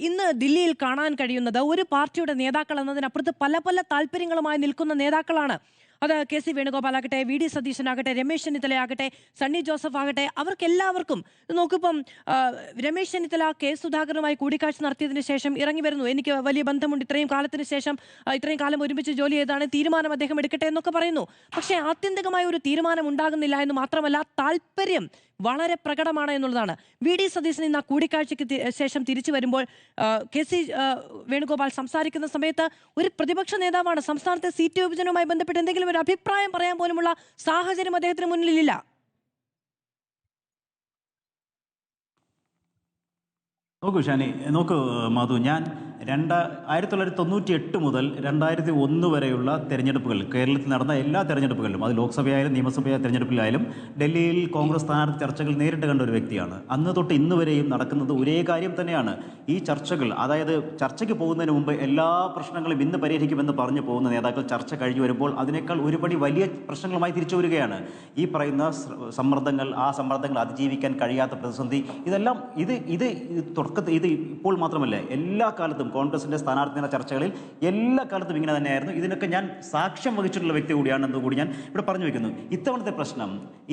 ഇന്ന് ദില്ലിയിൽ കാണാൻ കഴിയുന്നത് ഒരു പാർട്ടിയുടെ നേതാക്കൾ എന്നതിനപ്പുറത്ത് പല പല താല്പര്യങ്ങളുമായി നിൽക്കുന്ന നേതാക്കളാണ്. അത് കെ സി വേണുഗോപാലാകട്ടെ, വി ഡി സതീശനാകട്ടെ, രമേശ് ചെന്നിത്തലയാകട്ടെ, സണ്ണി ജോസഫ് ആകട്ടെ, അവർക്കെല്ലാവർക്കും നോക്കിപ്പം രമേശ് ചെന്നിത്തല കെ സുധാകരനുമായി കൂടിക്കാഴ്ച നടത്തിയതിനു ശേഷം ഇറങ്ങി വരുന്നു. എനിക്ക് വലിയ ബന്ധമുണ്ട്, ഇത്രയും കാലത്തിന് ശേഷം ഇത്രയും കാലം ഒരുമിച്ച് ജോലി ചെയ്താണ്, തീരുമാനം അദ്ദേഹം എടുക്കട്ടെ എന്നൊക്കെ പറയുന്നു. പക്ഷേ ആത്യന്തികമായ ഒരു തീരുമാനം ഉണ്ടാകുന്നില്ല എന്ന് മാത്രമല്ല, താല്പര്യം വളരെ പ്രകടമാണ് എന്നുള്ളതാണ്. വി ഡി സതീശൻ ഇന്ന് ആ കൂടിക്കാഴ്ചയ്ക്ക് ശേഷം തിരിച്ചു വരുമ്പോൾ കെ സി വേണുഗോപാൽ സംസാരിക്കുന്ന സമയത്ത് ഒരു പ്രതിപക്ഷ നേതാവാണ്. സംസ്ഥാനത്തെ സീറ്റ് വിഭജനവുമായി ബന്ധപ്പെട്ട് എന്തെങ്കിലും ഒരു അഭിപ്രായം പറയാൻ പോലുമുള്ള സാഹചര്യം അദ്ദേഹത്തിന് മുന്നിലില്ല. നോക്കൂ ഷാനി, നോക്കൂ മധു, ഞാൻ 1998 മുതൽ 2001 വരെയുള്ള തെരഞ്ഞെടുപ്പുകൾ, കേരളത്തിൽ നടന്ന എല്ലാ തെരഞ്ഞെടുപ്പുകളിലും, അത് ലോക്സഭയായാലും നിയമസഭ തെരഞ്ഞെടുപ്പിലായാലും ഡൽഹിയിൽ കോൺഗ്രസ് സ്ഥാനാർത്ഥി ചർച്ചകൾ നേരിട്ട് കണ്ട ഒരു വ്യക്തിയാണ്. അന്ന് തൊട്ട് ഇന്ന് വരെയും നടക്കുന്നത് ഒരേ കാര്യം തന്നെയാണ്. ഈ ചർച്ചകൾ, അതായത് ചർച്ചയ്ക്ക് പോകുന്നതിന് മുമ്പ് എല്ലാ പ്രശ്നങ്ങളും ഇന്ന് പരിഹരിക്കുമെന്ന് പറഞ്ഞു പോകുന്ന നേതാക്കൾ ചർച്ച കഴിഞ്ഞു വരുമ്പോൾ അതിനേക്കാൾ ഒരുപടി വലിയ പ്രശ്നങ്ങളുമായി തിരിച്ചു വരികയാണ്. ഈ പറയുന്ന സമ്മർദ്ദങ്ങൾ, ആ സമ്മർദ്ദങ്ങൾ അതിജീവിക്കാൻ കഴിയാത്ത പ്രതിസന്ധി, ഇതെല്ലാം ഇത് ഇപ്പോൾ മാത്രമല്ല, എല്ലാ കാലത്തും കോൺഗ്രസിൻ്റെ സ്ഥാനാർത്ഥിയുടെ ചർച്ചകളിൽ എല്ലാ കാലത്തും ഇങ്ങനെ തന്നെയായിരുന്നു. ഇതിനൊക്കെ ഞാൻ സാക്ഷ്യം വഹിച്ചിട്ടുള്ള വ്യക്തി കൂടിയാണെന്ന് കൂടി ഞാൻ ഇവിടെ പറഞ്ഞു വെക്കുന്നു. ഇത്തവണത്തെ പ്രശ്നം,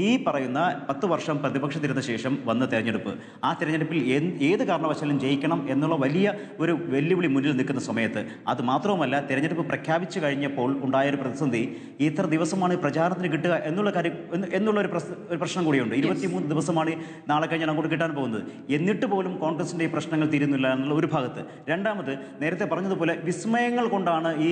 ഈ പറയുന്ന 10 വർഷം പ്രതിപക്ഷത്തിരുന്ന ശേഷം വന്ന തെരഞ്ഞെടുപ്പ്, ആ തെരഞ്ഞെടുപ്പിൽ ഏത് കാരണവശാലും ജയിക്കണം എന്നുള്ള വലിയ ഒരു വെല്ലുവിളി മുന്നിൽ നിൽക്കുന്ന സമയത്ത്, അത് മാത്രവുമല്ല തെരഞ്ഞെടുപ്പ് പ്രഖ്യാപിച്ചു കഴിഞ്ഞപ്പോൾ ഉണ്ടായൊരു പ്രതിസന്ധി, ഇത്ര ദിവസമാണ് പ്രചാരണത്തിന് കിട്ടുക എന്നുള്ള ഒരു പ്രശ്നം കൂടിയുണ്ട്. 23 ദിവസമാണ് നാളെ കഴിഞ്ഞാൽ അങ്ങോട്ട് കിട്ടാൻ പോകുന്നത്. എന്നിട്ട് പോലും കോൺഗ്രസിൻ്റെ ഈ പ്രശ്നങ്ങൾ തീരുന്നില്ല എന്നുള്ള ഒരു ഭാഗത്ത്. രണ്ടാമത്, നേരത്തെ പറഞ്ഞതുപോലെ വിസ്മയങ്ങൾ കൊണ്ടാണ് ഈ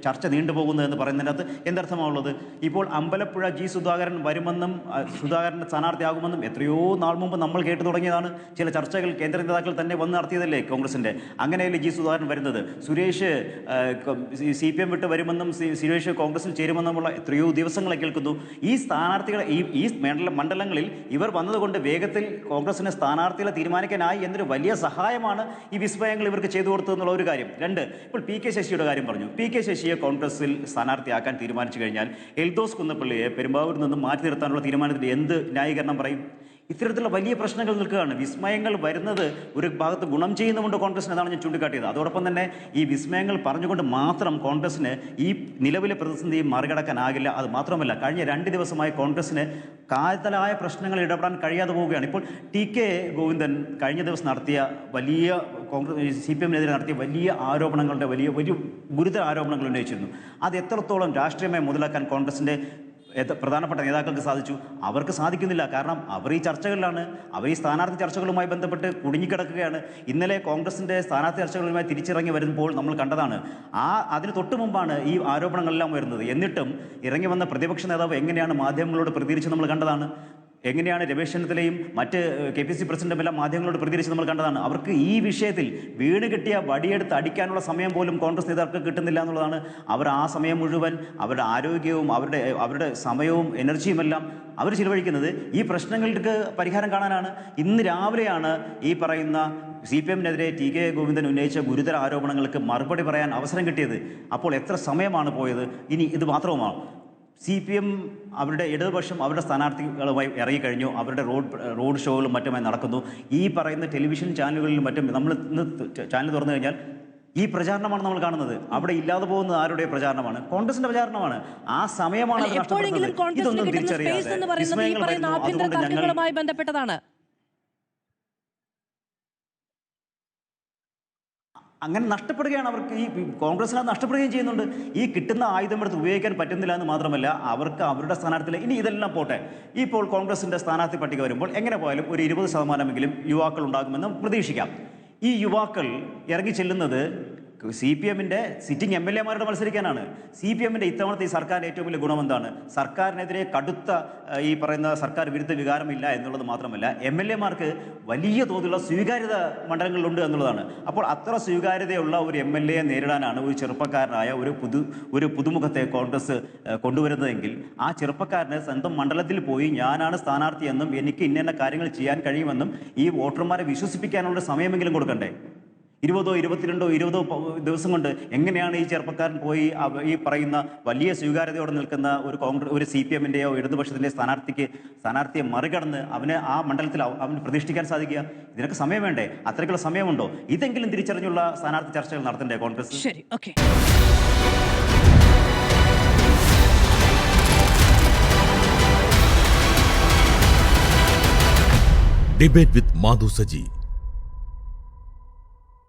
ചർച്ച നീണ്ടുപോകുന്നതെന്ന് പറയുന്നതിനകത്ത് എന്തർത്ഥമാണുള്ളത്? ഇപ്പോൾ അമ്പലപ്പുഴ ജി സുധാകരൻ വരുമെന്നും സുധാകരൻ്റെ സ്ഥാനാർത്ഥിയാകുമെന്നും എത്രയോ നാൾ മുമ്പ് നമ്മൾ കേട്ടു തുടങ്ങിയതാണ്. ചില ചർച്ചകൾ കേന്ദ്ര നേതാക്കൾ തന്നെ വന്ന് നടത്തിയതല്ലേ കോൺഗ്രസിൻ്റെ. അങ്ങനെയല്ലേ ജി സുധാകരൻ വരുന്നത്? സുരേഷ് CPM വിട്ട് വരുമെന്നും സുരേഷ് കോൺഗ്രസിൽ ചേരുമെന്നുമുള്ള എത്രയോ ദിവസങ്ങളെ കേൾക്കുന്നു. ഈ സ്ഥാനാർത്ഥികളെ ഈ മണ്ഡലങ്ങളിൽ ഇവർ വന്നതുകൊണ്ട് വേഗത്തിൽ കോൺഗ്രസിന് സ്ഥാനാർത്ഥികളെ തീരുമാനിക്കാനായി എന്നൊരു വലിയ സഹായമാണ് ഈ വിസ്മയങ്ങൾ ഇവർക്ക് ചെയ്തു കൊടുത്തതെന്നുള്ള ഒരു കാര്യം. രണ്ട്, ഇപ്പോൾ PK ശശിയുടെ കാര്യം പറഞ്ഞു. PK ശശിയെ കോൺഗ്രസിൽ സ്ഥാനാർത്ഥിയാക്കാൻ തീരുമാനിച്ചു കഴിഞ്ഞാൽ എൽദോസ് കുന്നപ്പള്ളിയെ പെരുമ്പാവൂരിൽ നിന്നും മാറ്റി നിർത്താനുള്ള തീരുമാനത്തിൽ എന്ത് ന്യായീകരണം പറയും? ഇത്തരത്തിലുള്ള വലിയ പ്രശ്നങ്ങൾ നിൽക്കുകയാണ്. വിസ്മയങ്ങൾ വരുന്നത് ഒരു ഭാഗത്ത് ഗുണം ചെയ്യുന്നുകൊണ്ട് കോൺഗ്രസിന്, അതാണ് ഞാൻ ചൂണ്ടിക്കാട്ടിയത്. അതോടൊപ്പം തന്നെ ഈ വിസ്മയങ്ങൾ പറഞ്ഞുകൊണ്ട് മാത്രം കോൺഗ്രസിന് ഈ നിലവിലെ പ്രതിസന്ധിയെ മറികടക്കാനാകില്ല. അത് മാത്രമല്ല, കഴിഞ്ഞ 2 ദിവസമായി കോൺഗ്രസിന് കാതലായ പ്രശ്നങ്ങൾ ഇടപെടാൻ കഴിയാതെ പോവുകയാണ്. ഇപ്പോൾ TK ഗോവിന്ദൻ കഴിഞ്ഞ ദിവസം നടത്തിയ വലിയ CPM-നെതിരെ നടത്തിയ വലിയ ആരോപണങ്ങളുടെ വലിയ ഗുരുതര ആരോപണങ്ങൾ ഉന്നയിച്ചിരുന്നു. അത് എത്രത്തോളം രാഷ്ട്രീയമായി മുതലാക്കാൻ കോൺഗ്രസിൻ്റെ പ്രധാനപ്പെട്ട നേതാക്കൾക്ക് സാധിച്ചു? അവർക്ക് സാധിക്കുന്നില്ല. കാരണം അവർ ഈ ചർച്ചകളിലാണ്, അവർ ഈ സ്ഥാനാർത്ഥി ചർച്ചകളുമായി ബന്ധപ്പെട്ട് കുടുങ്ങിക്കിടക്കുകയാണ്. ഇന്നലെ കോൺഗ്രസിൻ്റെ സ്ഥാനാർത്ഥി ചർച്ചകളുമായി തിരിച്ചിറങ്ങി വരുമ്പോൾ നമ്മൾ കണ്ടതാണ്. അതിന് തൊട്ട് മുമ്പാണ് ഈ ആരോപണങ്ങളെല്ലാം വരുന്നത്. എന്നിട്ടും ഇറങ്ങി വന്ന പ്രതിപക്ഷ നേതാവ് എങ്ങനെയാണ് മാധ്യമങ്ങളോട് പ്രതികരിച്ച് നമ്മൾ കണ്ടതാണ്. എങ്ങനെയാണ് രമേശ് ചെന്നിത്തലയും മറ്റ് KPC പ്രസിഡന്റും എല്ലാം മാധ്യമങ്ങളോട് പ്രതികരിച്ച് നമ്മൾ കണ്ടതാണ്. അവർക്ക് ഈ വിഷയത്തിൽ വീണ് കിട്ടിയ വടിയെടുത്ത് അടിക്കാനുള്ള സമയം പോലും കോൺഗ്രസ് നേതാക്കൾക്ക് കിട്ടുന്നില്ല എന്നുള്ളതാണ്. അവർ ആ സമയം മുഴുവൻ അവരുടെ ആരോഗ്യവും അവരുടെ സമയവും എനർജിയുമെല്ലാം അവർ ചിലവഴിക്കുന്നത് ഈ പ്രശ്നങ്ങൾക്ക് പരിഹാരം കാണാനാണ്. ഇന്ന് രാവിലെയാണ് ഈ പറയുന്ന CPM-നെതിരെ TK ഗോവിന്ദൻ ഉന്നയിച്ച ഗുരുതര ആരോപണങ്ങൾക്ക് മറുപടി പറയാൻ അവസരം കിട്ടിയത്. അപ്പോൾ എത്ര സമയമാണ് പോയത്? ഇനി ഇത് മാത്രവുമാണ്. CPM അവരുടെ ഇടതുപക്ഷം അവരുടെ സ്ഥാനാർത്ഥികളുമായി ഇറങ്ങിക്കഴിഞ്ഞു. അവരുടെ റോഡ് ഷോകളും മറ്റുമായി നടക്കുന്നു. ഈ പറയുന്ന ടെലിവിഷൻ ചാനലുകളിലും മറ്റും നമ്മൾ ഇന്ന് ചാനൽ തുറന്നു കഴിഞ്ഞാൽ ഈ പ്രചാരണമാണ് നമ്മൾ കാണുന്നത്. അവിടെ ഇല്ലാതെ പോകുന്നത് ആരുടെ പ്രചാരണമാണ്? കോൺഗ്രസിന്റെ പ്രചാരണമാണ്. ആ സമയമാണ് ഇതൊന്നും തിരിച്ചറിയാതെ ബന്ധപ്പെട്ടതാണ്. അങ്ങനെ നഷ്ടപ്പെടുകയാണ് അവർക്ക്. ഈ കോൺഗ്രസിന് നഷ്ടപ്പെടുകയും ചെയ്യുന്നുണ്ട്. ഈ കിട്ടുന്ന ആയുധം എടുത്ത് ഉപയോഗിക്കാൻ പറ്റുന്നില്ല എന്ന് മാത്രമല്ല, അവർക്ക് അവരുടെ സ്ഥാനാർത്ഥികൾ, ഇനി ഇതെല്ലാം പോട്ടെ, ഇപ്പോൾ കോൺഗ്രസിൻ്റെ സ്ഥാനാർത്ഥി പട്ടിക വരുമ്പോൾ എങ്ങനെ പോയാലും ഒരു 20% യുവാക്കൾ ഉണ്ടാകുമെന്ന് പ്രതീക്ഷിക്കാം. ഈ യുവാക്കൾ ഇറങ്ങി ചെല്ലുന്നത് CPM-ന്റെ സിറ്റിംഗ് MLA-മാരോട് മത്സരിക്കാനാണ്. CPM-ന്റെ ഇത്തവണത്തെ ഈ സർക്കാരിൻ്റെ ഏറ്റവും വലിയ ഗുണം എന്താണ്? സർക്കാരിനെതിരെ കടുത്ത ഈ പറയുന്ന സർക്കാർ വിരുദ്ധ വികാരമില്ല എന്നുള്ളത് മാത്രമല്ല, MLA-മാർക്ക് വലിയ തോതിലുള്ള സ്വീകാര്യത മണ്ഡലങ്ങളിലുണ്ട് എന്നുള്ളതാണ്. അപ്പോൾ അത്ര സ്വീകാര്യതയുള്ള ഒരു MLA-യെ നേരിടാനാണ് ഒരു ചെറുപ്പക്കാരനായ ഒരു പുതുമുഖത്തെ കോൺഗ്രസ് കൊണ്ടുവരുന്നതെങ്കിൽ, ആ ചെറുപ്പക്കാരന് സ്വന്തം മണ്ഡലത്തിൽ പോയി ഞാനാണ് സ്ഥാനാർത്ഥിയെന്നും എനിക്ക് ഇന്ന കാര്യങ്ങൾ ചെയ്യാൻ കഴിയുമെന്നും ഈ വോട്ടർമാരെ വിശ്വസിപ്പിക്കാനുള്ള സമയമെങ്കിലും കൊടുക്കണ്ടേ? 20, 22, 20 ദിവസം കൊണ്ട് എങ്ങനെയാണ് ഈ ചെറുപ്പക്കാരൻ പോയി ഈ പറയുന്ന വലിയ സ്വീകാര്യതയോടെ നിൽക്കുന്ന ഒരു CPM-ൻ്റെയോ ഇടതുപക്ഷത്തിൻ്റെ സ്ഥാനാർത്ഥിയെ മറികടന്ന് അവന് ആ മണ്ഡലത്തിൽ അവന് പ്രതിഷ്ഠിക്കാൻ സാധിക്കുക? ഇതിനൊക്കെ സമയം വേണ്ടേ? അത്രയ്ക്കുള്ള സമയമുണ്ടോ? ഇതെങ്കിലും തിരിച്ചറിഞ്ഞുള്ള സ്ഥാനാർത്ഥി ചർച്ചകൾ നടത്തണ്ടേ കോൺഗ്രസ്? ശരി, okay. Debate with Madhu Saji.